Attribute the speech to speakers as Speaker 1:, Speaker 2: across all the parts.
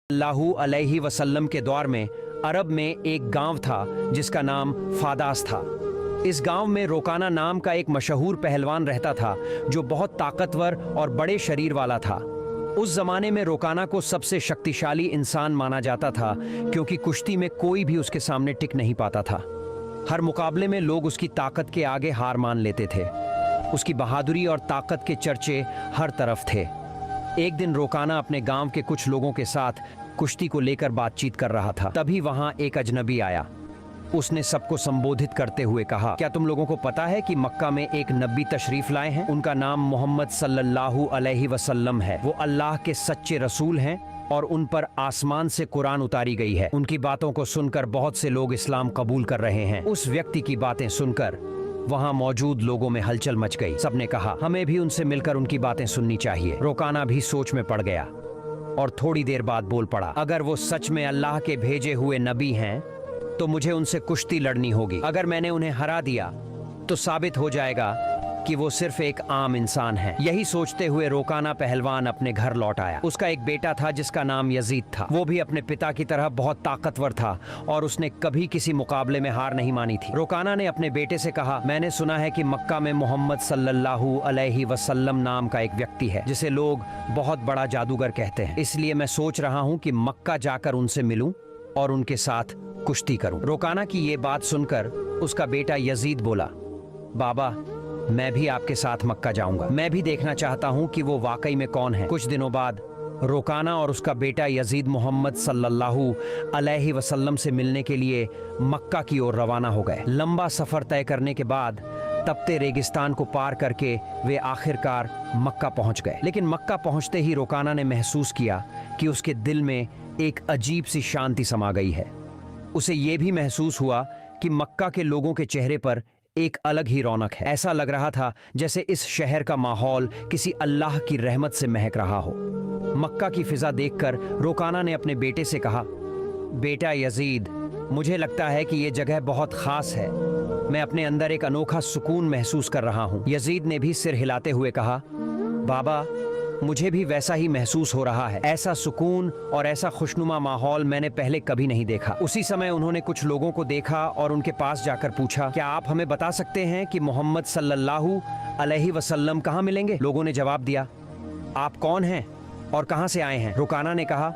Speaker 1: सल्लल्लाहु अलैहि वसल्लम के दौर में अरब में एक गांव था जिसका नाम फादास था। इस गांव में रोकाना नाम का एक मशहूर पहलवान रहता था जो बहुत ताकतवर और बड़े शरीर वाला था। उस जमाने में रोकाना को सबसे शक्तिशाली इंसान माना जाता था क्योंकि कुश्ती में कोई भी उसके सामने टिक नहीं पाता था। हर मुकाबले में लोग उसकी ताकत के आगे हार मान लेते थे। उसकी बहादुरी और ताकत के चर्चे हर तरफ थे। एक दिन रोकाना अपने गांव के कुछ लोगों के साथ कुश्ती को लेकर बातचीत कर रहा था। तभी वहां एक अजनबी आया। उसने सबको संबोधित करते हुए कहा, क्या तुम लोगों को पता है कि मक्का में एक नबी तशरीफ लाए हैं? उनका नाम मोहम्मद सल्लल्लाहु अलैहि वसल्लम है। वो अल्लाह के सच्चे रसूल हैं और उन पर आसमान से कुरान उतारी गई है। उनकी बातों को सुनकर बहुत से लोग इस्लाम कबूल कर रहे हैं। उस व्यक्ति की बातें सुनकर वहां मौजूद लोगों में हलचल मच गई। सबने कहा, हमें भी उनसे मिलकर उनकी बातें सुननी चाहिए। रोकाना भी सोच में पड़ गया और थोड़ी देर बाद बोल पड़ा, अगर वो सच में अल्लाह के भेजे हुए नबी हैं तो मुझे उनसे कुश्ती लड़नी होगी। अगर मैंने उन्हें हरा दिया तो साबित हो जाएगा कि वो सिर्फ एक आम इंसान है। यही सोचते हुए रोकाना पहलवान अपने घर लौट आया। उसका एक बेटा था जिसका नाम यजीद था। वो भी अपने पिता की तरह बहुत ताकतवर था और उसने कभी किसी मुकाबले में हार नहीं मानी थी। रोकाना ने अपने बेटे से कहा, मैंने सुना है कि मक्का में मोहम्मद सल्लल्लाहु अलैहि वसल्लम नाम का एक व्यक्ति है जिसे लोग बहुत बड़ा जादूगर कहते हैं। इसलिए मैं सोच रहा हूँ कि मक्का जाकर उनसे मिलूं और उनके साथ कुश्ती करूं। रोकाना की ये बात सुनकर उसका बेटा यजीद बोला, बाबा मैं भी आपके साथ मक्का जाऊंगा। मैं भी देखना चाहता हूं कि वो वाकई में कौन है। कुछ दिनों बाद रोकाना और उसका बेटा यजीद मोहम्मद सल्लल्लाहु अलैहि वसल्लम से मिलने के लिए मक्का की ओर रवाना हो गए। लंबा सफर तय करने के बाद तपते रेगिस्तान को पार करके वे आखिरकार मक्का पहुंच गए। लेकिन मक्का पहुंचते ही रोकाना ने महसूस किया कि उसके दिल में एक अजीब सी शांति समा गई है। उसे ये भी महसूस हुआ कि मक्का के लोगों के चेहरे पर एक अलग ही रौनक है। ऐसा लग रहा था जैसे इस शहर का माहौल किसी अल्लाह की रहमत से महक रहा हो। मक्का की फिजा देखकर रोकाना ने अपने बेटे से कहा, बेटा यजीद, मुझे लगता है कि ये जगह बहुत खास है। मैं अपने अंदर एक अनोखा सुकून महसूस कर रहा हूँ। यजीद ने भी सिर हिलाते हुए कहा, बाबा मुझे भी वैसा ही महसूस हो रहा है। ऐसा सुकून और ऐसा खुशनुमा माहौल मैंने पहले कभी नहीं देखा। उसी समय उन्होंने कुछ लोगों को देखा और उनके पास जाकर पूछा, क्या आप हमें बता सकते हैं कि मोहम्मद सल्लल्लाहु अलैहि वसल्लम कहाँ मिलेंगे? लोगों ने जवाब दिया, आप कौन हैं और कहाँ से आए हैं? रोकाना ने कहा,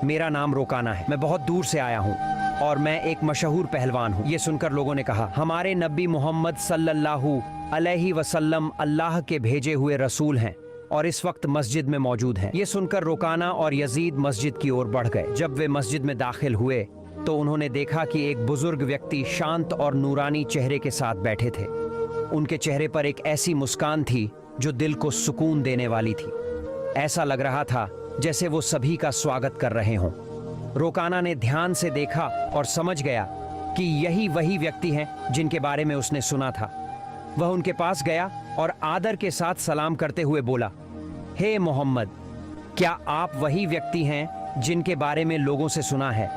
Speaker 1: मेरा नाम रोकाना है, मैं बहुत दूर से आया हूँ और मैं एक मशहूर पहलवान हूँ। ये सुनकर लोगों ने कहा, हमारे नबी मोहम्मद सल्लल्लाहु अलैहि वसल्लम अल्लाह के भेजे हुए रसूल हैं और इस वक्त मस्जिद में मौजूद हैं। ये सुनकर रोकाना और यजीद मस्जिद की ओर बढ़ गए। जब वे मस्जिद में दाखिल हुए तो उन्होंने देखा कि एक बुजुर्ग व्यक्ति शांत और नूरानी चेहरे के साथ बैठे थे। उनके चेहरे पर एक ऐसी मुस्कान थी जो दिल को सुकून देने वाली थी। ऐसा लग रहा था जैसे वो सभी का स्वागत कर रहे हों। रोकाना ने ध्यान से देखा और समझ गया कि यही वही व्यक्ति हैं जिनके बारे में उसने सुना था। वह उनके पास गया और आदर के साथ सलाम करते हुए बोला, हे मोहम्मद, क्या आप वही व्यक्ति हैं जिनके बारे में लोगों से सुना है?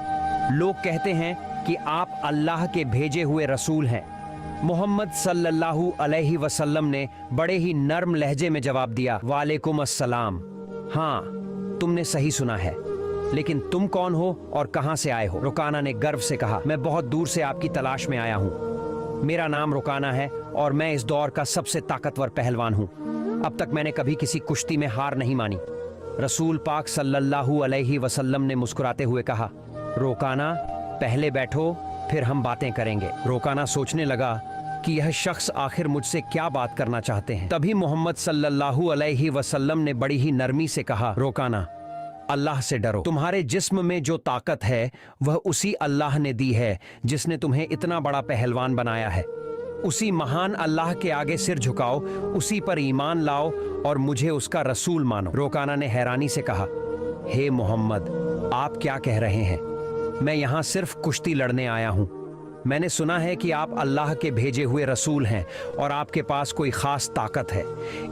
Speaker 1: लोग कहते हैं कि आप अल्लाह के भेजे हुए रसूल हैं। मोहम्मद सल्लल्लाहु अलैहि वसल्लम ने बड़े ही नर्म लहजे में जवाब दिया, वालेकुम अस्सलाम। हाँ, तुमने सही सुना है, लेकिन तुम कौन हो और कहां से आए हो? रोकाना ने गर्व से कहा, मैं बहुत दूर से आपकी तलाश में आया हूं। मेरा नाम रोकाना है और मैं इस दौर का सबसे ताकतवर पहलवान हूँ। अब तक मैंने कभी किसी कुश्ती में हार नहीं मानी। रसूल पाक सल्लल्लाहु अलैहि वसल्लम ने मुस्कुराते हुए कहा, रोकाना पहले बैठो, फिर हम बातें करेंगे। रोकाना सोचने लगा कि यह शख्स आखिर मुझसे क्या बात करना चाहते हैं। तभी मोहम्मद सल्लल्लाहु अलैहि वसल्लम ने बड़ी ही नरमी से कहा, रोकाना अल्लाह से डरो। तुम्हारे जिस्म में जो ताकत है वह उसी अल्लाह ने दी है जिसने तुम्हें इतना बड़ा पहलवान बनाया है। उसी महान अल्लाह के आगे सिर झुकाओ, उसी पर ईमान लाओ और मुझे उसका रसूल मानो। रोकाना ने हैरानी से कहा, हे मोहम्मद, आप क्या कह रहे हैं? मैं यहाँ सिर्फ कुश्ती लड़ने आया हूँ। मैंने सुना है कि आप अल्लाह के भेजे हुए रसूल हैं और आपके पास कोई खास ताकत है।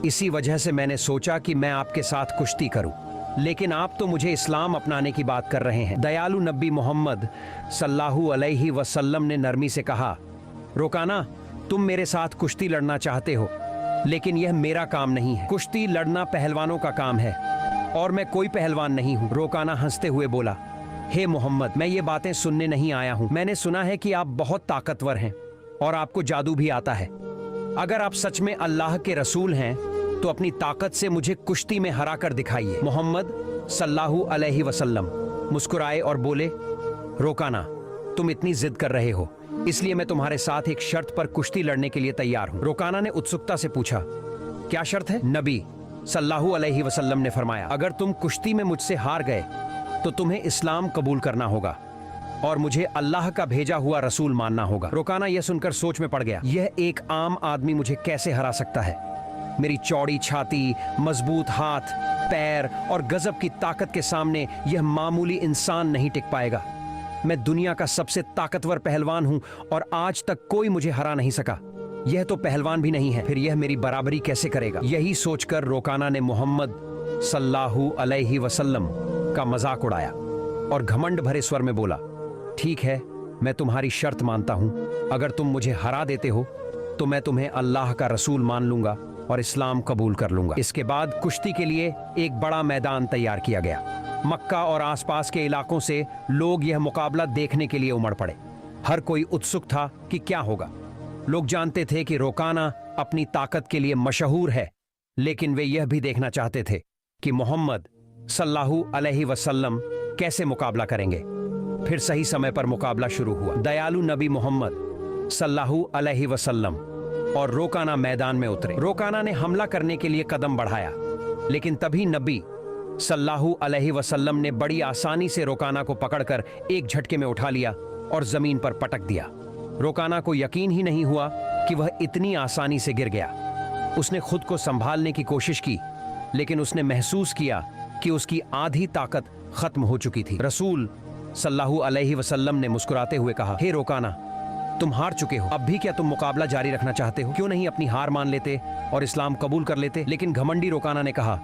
Speaker 1: इसी वजह से मैंने सोचा कि मैं आपके साथ कुश्ती करूँ। लेकिन आप तो मुझे इस्लाम अपनाने की बात कर रहे हैं। दयालु नबी मोहम्मद सल्लल्लाहु अलैहि वसल्लम ने नरमी से कहा, रोकाना, तुम मेरे साथ कुश्ती लड़ना चाहते हो, लेकिन यह मेरा काम नहीं है। कुश्ती लड़ना पहलवानों का काम है। और मैं कोई पहलवान नहीं हूँ। रोकाना हंसते हुए बोला, हे मोहम्मद, मैं ये बातें सुनने नहीं आया हूँ। मैंने सुना है कि आप बहुत ताकतवर हैं और आपको जादू भी आता है। अगर आप सच में अल्लाह के रसूल हैं तो अपनी ताकत से मुझे कुश्ती में हरा कर दिखाइए। मोहम्मद सल्लल्लाहु अलैहि वसल्लम मुस्कुराए और बोले, रोकाना, तुम इतनी जिद कर रहे हो, इसलिए मैं तुम्हारे साथ एक शर्त पर कुश्ती लड़ने के लिए तैयार हूँ। रोकाना ने उत्सुकता से पूछा, क्या शर्त है? नबी सल्लल्लाहु अलैहि वसल्लम ने फरमाया, अगर तुम कुश्ती में मुझसे हार गए तो तुम्हें इस्लाम कबूल करना होगा और मुझे अल्लाह का भेजा हुआ रसूल मानना होगा। रोकाना यह सुनकर सोच में पड़ गया, यह एक आम आदमी मुझे कैसे हरा सकता है? मेरी चौड़ी छाती, मजबूत हाथ, पैर और गजब की ताकत के सामने यह मामूली इंसान नहीं टिक पाएगा। मैं दुनिया का सबसे ताकतवर पहलवान हूं और आज तक कोई मुझे हरा नहीं सका। यह तो पहलवान भी नहीं है, फिर यह मेरी बराबरी कैसे करेगा? यही सोचकर रोकाना ने मोहम्मद सल्लल्लाहु अलैहि वसल्लम का मजाक उड़ाया और घमंड भरे स्वर में बोला, ठीक है, मैं तुम्हारी शर्त मानता हूं। अगर तुम मुझे हरा देते हो तो मैं तुम्हें अल्लाह का रसूल मान लूंगा और इस्लाम कबूल कर लूंगा। इसके बाद कुश्ती के लिए एक बड़ा मैदान तैयार किया गया। मक्का और आसपास के इलाकों से लोग यह मुकाबला देखने के लिए उमड़ पड़े। हर कोई उत्सुक था कि क्या होगा। लोग जानते थे कि रोकाना अपनी ताकत के लिए मशहूर है, लेकिन वे यह भी देखना चाहते थे कि मोहम्मद सल्लल्लाहु अलैहि वसल्लम कैसे मुकाबला करेंगे। फिर सही समय पर मुकाबला शुरू हुआ। दयालु नबी मोहम्मद सल्लल्लाहु अलैहि वसल्लम और रोकाना मैदान में उतरे। रोकाना ने हमला करने के लिए कदम बढ़ाया, लेकिन तभी नबी सल्लल्लाहु अलैहि वसल्लम ने बड़ी आसानी से रोकाना को पकड़कर एक झटके में उठा लिया और जमीन पर पटक दिया। रोकाना को यकीन ही नहीं हुआ कि वह इतनी आसानी से गिर गया। उसने खुद को संभालने की कोशिश की, लेकिन उसने महसूस किया कि उसकी आधी ताकत खत्म हो चुकी थी। रसूल सल्लल्लाहु अलैहि वसल्लम ने मुस्कुराते हुए कहा, हे रोकाना, तुम हार चुके हो। अब भी क्या तुम मुकाबला जारी रखना चाहते हो? क्यों नहीं अपनी हार मान लेते और इस्लाम कबूल कर लेते? लेकिन घमंडी रोकाना ने कहा,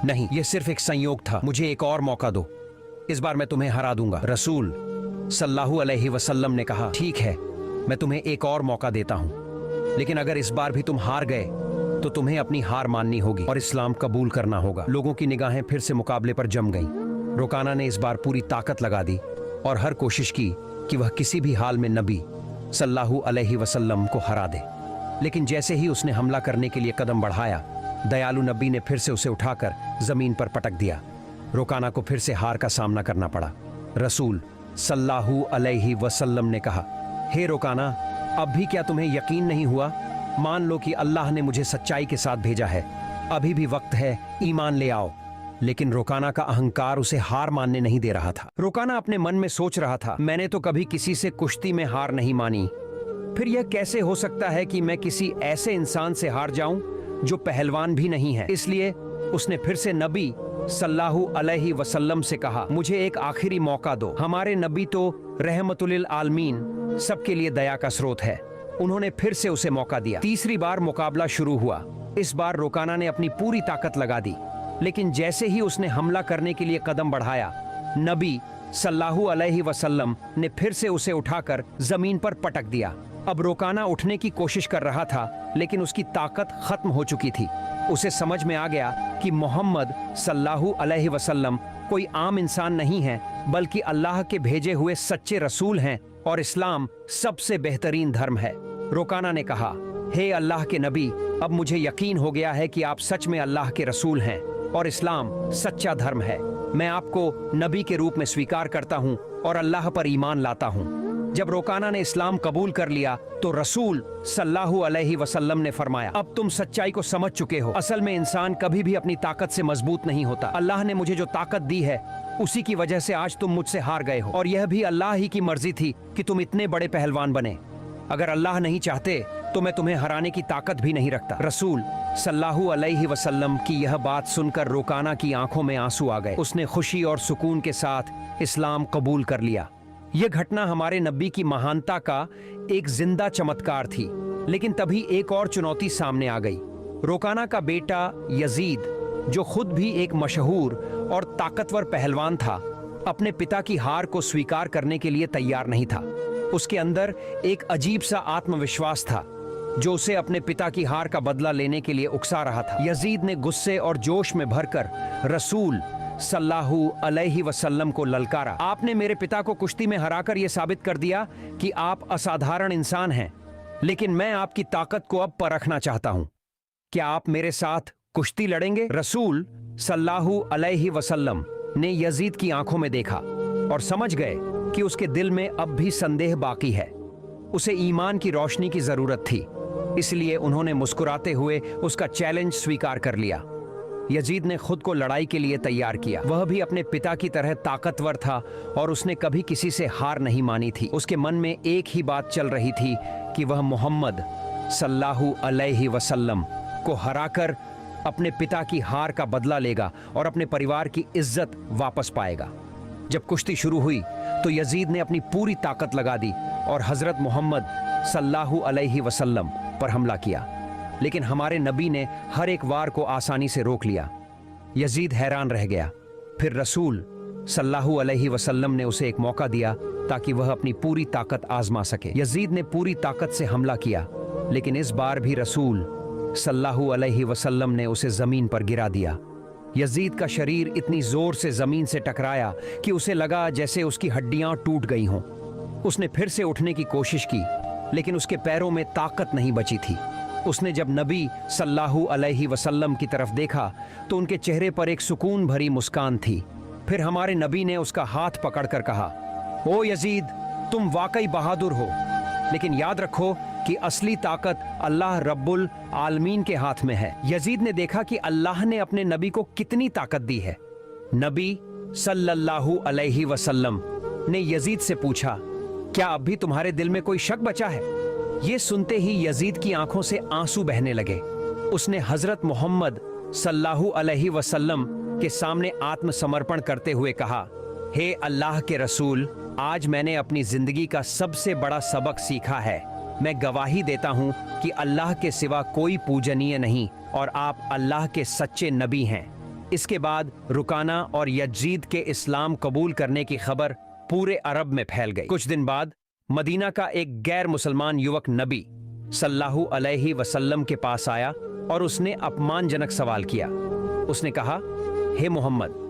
Speaker 1: नहीं, यह सिर्फ एक संयोग था, मुझे एक और मौका दो, इस बार मैं तुम्हें हरा दूंगा। रसूल सल्लल्लाहु अलैहि वसल्लम ने कहा, ठीक है, मैं तुम्हें एक और मौका देता हूं, लेकिन अगर इस बार भी तुम हार गए तो तुम्हें अपनी हार माननी होगी और इस्लाम कबूल करना होगा। लोगों की निगाहें फिर से मुकाबले पर जम गईं। रोकाना ने इस बार पूरी ताकत लगा दी और हर कोशिश की कि वह किसी भी हाल में नबी सल्लल्लाहु अलैहि वसल्लम को हरा दे। लेकिन जैसे ही उसने हमला करने के लिए कदम बढ़ाया, दयालु नबी ने फिर से उसे उठाकर जमीन पर पटक दिया। रोकाना को फिर से हार का सामना करना पड़ा। रसूल सल्लल्लाहु अलैहि वसल्लम ने कहा, हे रोकाना, अब भी क्या तुम्हें यकीन नहीं हुआ? मान लो कि अल्लाह ने मुझे सच्चाई के साथ भेजा है, अभी भी वक्त है, ईमान ले आओ। लेकिन रोकाना का अहंकार उसे हार मानने नहीं दे रहा था। रोकाना अपने मन में सोच रहा था, मैंने तो कभी किसी से कुश्ती में हार नहीं मानी, फिर यह कैसे हो सकता है कि मैं किसी ऐसे इंसान से हार जाऊं जो पहलवान भी नहीं है। इसलिए उसने फिर से नबी सल्लल्लाहु अलैहि वसल्लम से कहा, मुझे एक आखिरी मौका दो। हमारे नबी तो रहमतुल आलमीन, सबके लिए दया का स्रोत है। उन्होंने फिर से उसे मौका दिया। तीसरी बार मुकाबला शुरू हुआ। इस बार रोकाना ने अपनी पूरी ताकत लगा दी, लेकिन जैसे ही उसने हमला करने के लिए कदम बढ़ाया, नबी सल्लल्लाहु अलैहि वसल्लम ने फिर से उसे उठाकर जमीन पर पटक दिया। अब रोकाना उठने की कोशिश कर रहा था, लेकिन उसकी ताकत खत्म हो चुकी थी। उसे समझ में आ गया कि मोहम्मद सल्लल्लाहु अलैहि वसल्लम कोई आम इंसान नहीं है, बल्कि अल्लाह के भेजे हुए सच्चे रसूल हैं और इस्लाम सबसे बेहतरीन धर्म है। रोकाना ने कहा, हे अल्लाह के नबी, अब मुझे यकीन हो गया है कि आप सच में अल्लाह के रसूल हैं और इस्लाम सच्चा धर्म है। मैं आपको नबी के रूप में स्वीकार करता हूं और अल्लाह पर ईमान लाता हूं। जब रोकाना ने इस्लाम कबूल कर लिया तो रसूल सल्लल्लाहु अलैहि वसल्लम ने फरमाया, अब तुम सच्चाई को समझ चुके हो। असल में इंसान कभी भी अपनी ताकत से मजबूत नहीं होता। अल्लाह ने मुझे जो ताकत दी है, उसी की वजह से आज तुम मुझसे हार गए हो, और यह भी अल्लाह ही की मर्जी थी कि तुम इतने बड़े पहलवान बने। अगर अल्लाह नहीं चाहते तो मैं तुम्हें हराने की ताकत भी नहीं रखता। रसूल सल्लल्लाहु अलैहि वसल्लम की यह बात सुनकर रोकाना की आंखों में आंसू आ गए। उसने खुशी और सुकून के साथ इस्लाम कबूल कर लिया। यह घटना हमारे नबी की महानता का एक जिंदा चमत्कार थी। लेकिन तभी एक और चुनौती सामने आ गई। रोकाना का बेटा यजीद, जो खुद भी एक मशहूर और ताकतवर पहलवान था, अपने पिता की हार को स्वीकार करने के लिए तैयार नहीं था। उसके अंदर एक अजीब सा आत्मविश्वास था, जो उसे अपने पिता की हार का बदला लेने के लिए उकसा रहा था। यजीद ने गुस्से और जोश में भरकर रसूल सल्लल्लाहु अलैहि वसल्लम को ललकारा। आपने मेरे पिता को कुश्ती में हराकर यह साबित कर दिया कि आप असाधारण इंसान हैं, लेकिन मैं आपकी ताकत को अब परखना चाहता हूं। क्या आप मेरे साथ कुश्ती लड़ेंगे? रसूल सल्लल्लाहु अलैहि वसल्लम ने यजीद की आंखों में देखा और समझ गए कि उसके दिल में अब भी संदेह बाकी है। उसे ईमान की रोशनी की जरूरत थी, इसलिए उन्होंने मुस्कुराते हुए उसका चैलेंज स्वीकार कर लिया। यजीद ने खुद को लड़ाई के लिए तैयार किया। वह भी अपने पिता की तरह ताकतवर था और उसने कभी किसी से हार नहीं मानी थी। उसके मन में एक ही बात चल रही थी कि वह मोहम्मद सल्लल्लाहु अलैहि वसल्लम को हराकर अपने पिता की हार का बदला लेगा और अपने परिवार की इज्जत वापस पाएगा। जब कुश्ती शुरू हुई तो यजीद ने अपनी पूरी ताकत लगा दी और हजरत मोहम्मद सल्लल्लाहु अलैहि वसल्लम पर हमला किया, लेकिन हमारे नबी ने हर एक वार को आसानी से रोक लिया। यजीद हैरान रह गया। फिर रसूल सल्लल्लाहु अलैहि वसल्लम ने उसे एक मौका दिया ताकि वह अपनी पूरी ताकत आजमा सके। यजीद ने पूरी ताकत से हमला किया, लेकिन इस बार भी रसूल सल्लल्लाहु अलैहि वसल्लम ने उसे जमीन पर गिरा दिया। यजीद का शरीर इतनी जोर से जमीन से टकराया कि उसे लगा जैसे उसकी हड्डियां टूट गई हों। उसने फिर से उठने की कोशिश की, लेकिन उसके पैरों में ताकत नहीं बची थी। उसने जब नबी सल्लल्लाहु अलैहि वसल्लम की तरफ देखा तो उनके चेहरे पर एक सुकून भरी मुस्कान थी। फिर हमारे नबी ने उसका हाथ पकड़कर कहा, ओ यजीद, तुम वाकई बहादुर हो, लेकिन याद रखो कि असली ताकत अल्लाह रब्बुल आलमीन के हाथ में है। यजीद ने देखा कि अल्लाह ने अपने नबी को कितनी ताकत दी है। नबी सल्लल्लाहु अलैहि वसल्लम ने यजीद से पूछा, क्या अब भी तुम्हारे दिल में कोई शक बचा है? ये सुनते ही यजीद की आंखों से आंसू बहने लगे। उसने हजरत मोहम्मद सल्लल्लाहु अलैहि वसल्लम के सामने आत्मसमर्पण करते हुए कहा, हे अल्लाह के रसूल, आज मैंने अपनी जिंदगी का सबसे बड़ा सबक सीखा है। मैं गवाही देता हूं कि अल्लाह के सिवा कोई पूजनीय नहीं और आप अल्लाह के सच्चे नबी हैं। इसके बाद रुकाना और यजीद के इस्लाम कबूल करने की खबर पूरे अरब में फैल गई। कुछ दिन बाद मदीना का एक गैर मुसलमान युवक नबी सल्लल्लाहु अलैहि वसल्लम के पास आया और उसने अपमानजनक सवाल किया। उसने कहा, हे मोहम्मद,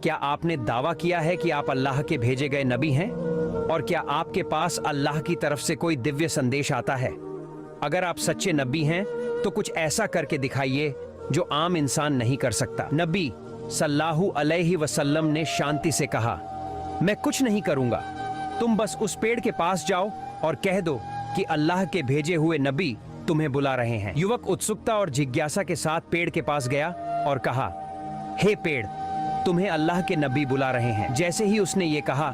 Speaker 1: क्या आपने दावा किया है कि आप अल्लाह के भेजे गए नबी हैं? और क्या आपके पास अल्लाह की तरफ से कोई दिव्य संदेश आता है? अगर आप सच्चे नबी हैं तो कुछ ऐसा करके दिखाइए जो आम इंसान नहीं कर सकता। नबी सल्लल्लाहु अलैहि वसल्लम ने शांति से कहा, मैं कुछ नहीं करूंगा, तुम बस उस पेड़ के पास जाओ और कह दो कि अल्लाह के भेजे हुए नबी तुम्हें बुला रहे हैं। युवक उत्सुकता और जिज्ञासा के साथ पेड़ के पास गया और कहा, हे पेड़, तुम्हें अल्लाह के नबी बुला रहे हैं। जैसे ही उसने ये कहा,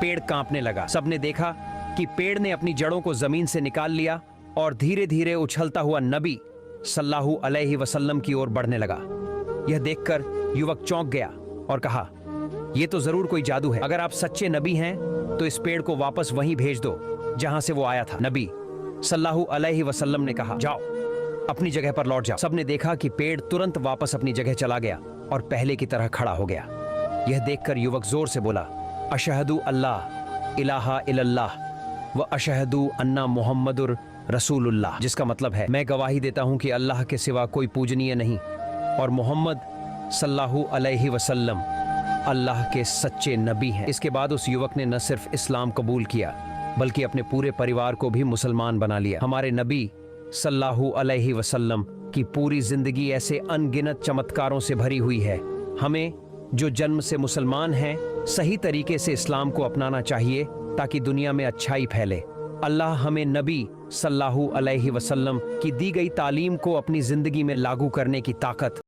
Speaker 1: पेड़ कांपने लगा। सबने देखा कि पेड़ ने अपनी जड़ों को जमीन से निकाल लिया और धीरे धीरे उछलता हुआ नबी सल्लल्लाहु अलैहि वसल्लम की ओर बढ़ने लगा। यह देखकर युवक चौंक गया और कहा, यह तो जरूर कोई जादू है। अगर आप सच्चे नबी हैं तो इस पेड़ को वापस वहीं भेज दो जहां से वो आया था। नबी सल्लल्लाहु अलैहि वसल्लम ने कहा, जाओ, अपनी जगह पर लौट जाओ। सबने देखा कि पेड़ तुरंत वापस अपनी जगह चला गया और पहले की तरह खड़ा हो गया। यह देखकर युवक जोर से बोला, अशहदु अल्लाह इलाहा इल्लल्लाह व अशहदु अन्ना मुहम्मदुर रसूलुल्लाह, जिसका मतलब है, मैं गवाही देता हूं कि अल्लाह के सिवा कोई पूजनीय नहीं और मोहम्मद सल्लल्लाहु अलैहि वसल्लम अल्लाह के सच्चे नबी हैं। इसके बाद उस युवक ने न सिर्फ इस्लाम कबूल किया बल्कि अपने पूरे परिवार को भी मुसलमान बना लिया। हमारे नबी सल्लल्लाहु अलैहि वसल्लम की पूरी जिंदगी ऐसे अनगिनत चमत्कारों से भरी हुई है। हमें जो जन्म से मुसलमान हैं सही तरीके से इस्लाम को अपनाना चाहिए ताकि दुनिया में अच्छाई फैले। अल्लाह हमें नबी सल्लल्लाहु अलैहि वसल्लम की दी गई तालीम को अपनी जिंदगी में लागू करने की ताकत